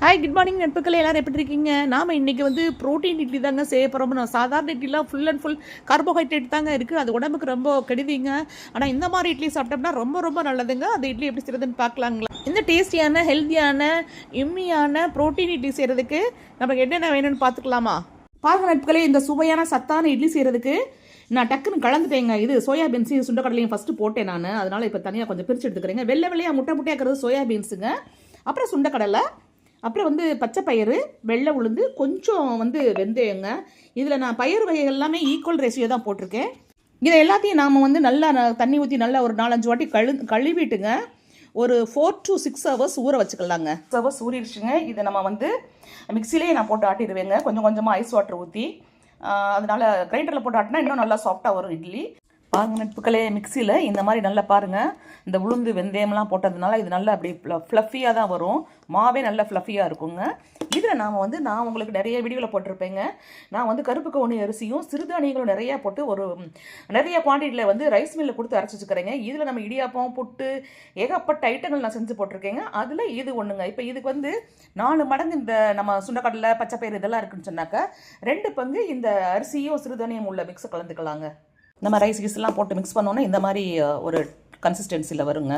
Hi good morning நட்புக்கள் எல்லாரும் எப்படி இருக்கீங்க? நாம் இன்றைக்கி வந்து ப்ரோட்டீன் இட்லி தாங்க செய்ய போகிறோம். நான் சாதாரண இட்லிலாம் ஃபுல் அண்ட் ஃபுல் கார்போஹைட்ரேட் தாங்க இருக்குது. அது உடம்புக்கு ரொம்ப கெடுதிங்க. ஆனால் இந்த மாதிரி இட்லி சாப்பிட்டோம்னா ரொம்ப ரொம்ப நல்லதுங்க. அந்த இட்லி எப்படி செய்கிறதுன்னு பார்க்கலாங்களா? இந்த டேஸ்டியான ஹெல்த்தியான எம்மியான ப்ரோட்டீன் இட்லி செய்கிறதுக்கு நமக்கு என்னென்ன வேணும்னு பார்த்துக்கலாமா? பாருங்க நட்புகளே, இந்த சுவையான சத்தான இட்லி செய்கிறதுக்கு நான் டக்குன்னு கலந்துட்டேங்க. இது சோயாபீன்ஸு சுண்டக்கடலையும் ஃபஸ்ட்டு போட்டேன் நான். அதனால் இப்போ தனியாக கொஞ்சம் பிரித்து எடுத்துக்கிறேங்க. வெள்ளையாக முட்டையாக இருக்கிறது சோயாபீன்ஸுங்க, அப்புறம் சுண்டக்கடலை, அப்புறம் வந்து பச்சை பயிறு, வெள்ளை உளுந்து, கொஞ்சம் வந்து வெந்தயங்க. இதில் நான் பயிர் வகைகள் எல்லாமே ஈக்குவல் ரேஷியோ தான் போட்டிருக்கேன். இதை எல்லாத்தையும் நாம் வந்து நல்லா தண்ணி ஊற்றி நல்லா ஒரு 4-5 வாட்டி கழுவிட்டுங்க ஒரு 4 to 6 hours ஊற வச்சுக்கலாங்க. 6 hours ஊறிடுச்சுங்க. இதை நம்ம வந்து மிக்சிலே நான் போட்டு ஆட்டிடுவேங்க, கொஞ்சம் கொஞ்சமாக ஐஸ் வாட்டர் ஊற்றி. அதனால் கிரைண்டரில் போட்டு ஆட்டினா இன்னும் நல்லா சாஃப்டாக வரும் இட்லி. பாருங்கள் நட்புக்களே, மிக்சியில் இந்த மாதிரி நல்லா பாருங்கள், இந்த உளுந்து வெந்தயம்லாம் போட்டதுனால இது நல்லா அப்படி ஃப்ளஃபியாக தான் வரும். மாவே நல்லா ஃப்ளஃபியாக இருக்குங்க. இதில் நான் உங்களுக்கு நிறைய வீடியோவில் போட்டிருப்பேங்க. நான் வந்து கருப்பு கவுனி அரிசியும் சிறுதானியங்களும் நிறையா போட்டு ஒரு நிறைய குவான்டிட்டியில் வந்து ரைஸ் மில்லில் கொடுத்து அரைச்சி வச்சுக்கிறேங்க. இதில் நம்ம இடியாப்பம் புட்டு ஏகப்பட்ட ஐட்டங்கள் நான் செஞ்சு போட்டிருக்கேங்க. அதில் இது ஒன்றுங்க. இப்போ இதுக்கு வந்து 4 மடங்கு இந்த நம்ம சுண்டக்கடலை பச்சைப்பயிறு இதெல்லாம் இருக்குன்னு சொன்னாக்கா 2 பங்கு இந்த அரிசியும் சிறுதானியம் உள்ள மிக்ஸை கலந்துக்கலாங்க. நம்ம ரைஸ் கீஸ்லாம் போட்டு மிக்ஸ் பண்ணோன்னா இந்த மாதிரி ஒரு கன்சிஸ்டன்சியில் வருங்க.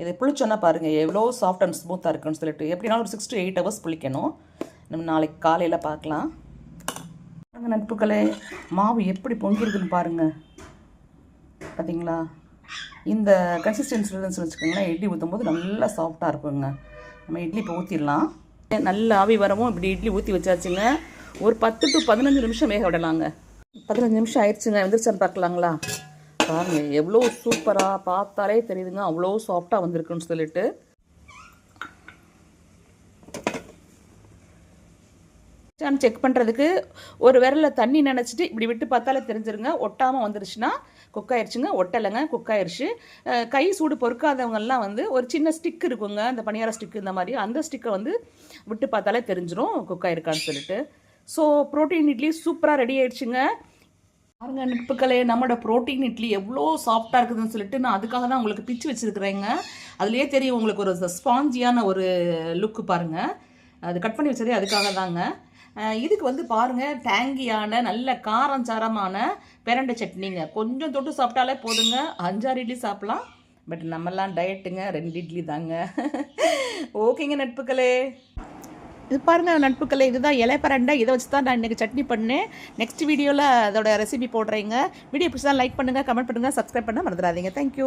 இது புளிச்சோன்னா பாருங்கள் எவ்வளோ சாஃப்ட் அண்ட் ஸ்மூத்தாக இருக்குன்னு சொல்லிட்டு. எப்படினாலும் ஒரு 6 to 8 hours புளிக்கணும். நம்ம நாளைக்கு காலையில் பார்க்கலாம். பாருங்கள் நட்புக்களே, மாவு எப்படி பொங்கிருக்குன்னு பாருங்கள். பார்த்தீங்களா? இந்த கன்சிஸ்டன்சியில் வச்சுக்கோங்களேன், இட்லி ஊற்றும் போது நல்லா சாஃப்டாக இருக்குங்க. நம்ம இட்லி இப்போ ஊற்றிடலாம். நல்ல ஆவி வரவும் இப்படி இட்லி ஊற்றி வச்சாச்சுங்க. ஒரு 10 to 15 நிமிஷம் வேக விடலாங்க. 15 நிமிஷம் ஆயிடுச்சுங்க. எந்திரிச்சான்னு பார்க்கலாங்களா? பாருங்கள் எவ்வளோ சூப்பராக, பார்த்தாலே தெரியுதுங்க அவ்வளோ சாஃப்டாக வந்திருக்குன்னு சொல்லிட்டு. செக் பண்ணுறதுக்கு ஒரு விரலில் தண்ணி நினச்சிட்டு இப்படி விட்டு பார்த்தாலே தெரிஞ்சிருங்க. ஒட்டாமல் வந்துருச்சுன்னா குக் ஆயிடுச்சுங்க. ஒட்டலைங்க, குக் ஆயிடுச்சு. கை சூடு பொறுக்காதவங்கெல்லாம் வந்து ஒரு சின்ன ஸ்டிக் இருக்குங்க, அந்த பனியார ஸ்டிக்கு, இந்த மாதிரி அந்த ஸ்டிக்கை வந்து விட்டு பார்த்தாலே தெரிஞ்சிடும் குக் ஆயிருக்கான்னு சொல்லிட்டு. ஸோ ப்ரோட்டீன் இட்லி சூப்பராக ரெடி ஆகிடுச்சுங்க. பாருங்க நட்புக்களே, நம்மளோட ப்ரோட்டீன் இட்லி எவ்வளோ சாஃப்டாக இருக்குதுன்னு சொல்லிட்டு நான் அதுக்காக தான் உங்களுக்கு பிச்சு வச்சுருக்கிறேங்க. அதுலேயே தெரியும் உங்களுக்கு ஒரு ஸ்பாஞ்சியான ஒரு லுக்கு பாருங்கள். அது கட் பண்ணி வச்சதே அதுக்காக தாங்க. இதுக்கு வந்து பாருங்கள் டேங்கியான நல்ல காரஞ்சாரமான பிரண்டை சட்னிங்க. கொஞ்சம் தொட்டு சாப்பிட்டாலே போதுங்க. 5-6 இட்லி சாப்பிட்லாம். பட் நம்மலாம் டயட்டுங்க, 2 இட்லி தாங்க. ஓகேங்க நட்புக்களே, இது பாருங்கள் நட்புக்களே, இதுதான் இலை பரண்டை. இதை வச்சு தான் நான் இன்றைக்கி சட்னி பண்ணேன். நெக்ஸ்ட் வீடியோவில் அதோட ரெசிபி போடுறேங்க. வீடியோ பிடிச்சா லைக் பண்ணுங்கள், கமெண்ட் பண்ணுங்கள், சப்ஸ்கிரைப் பண்ண மறந்துடாதீங்க. தேங்க்யூ.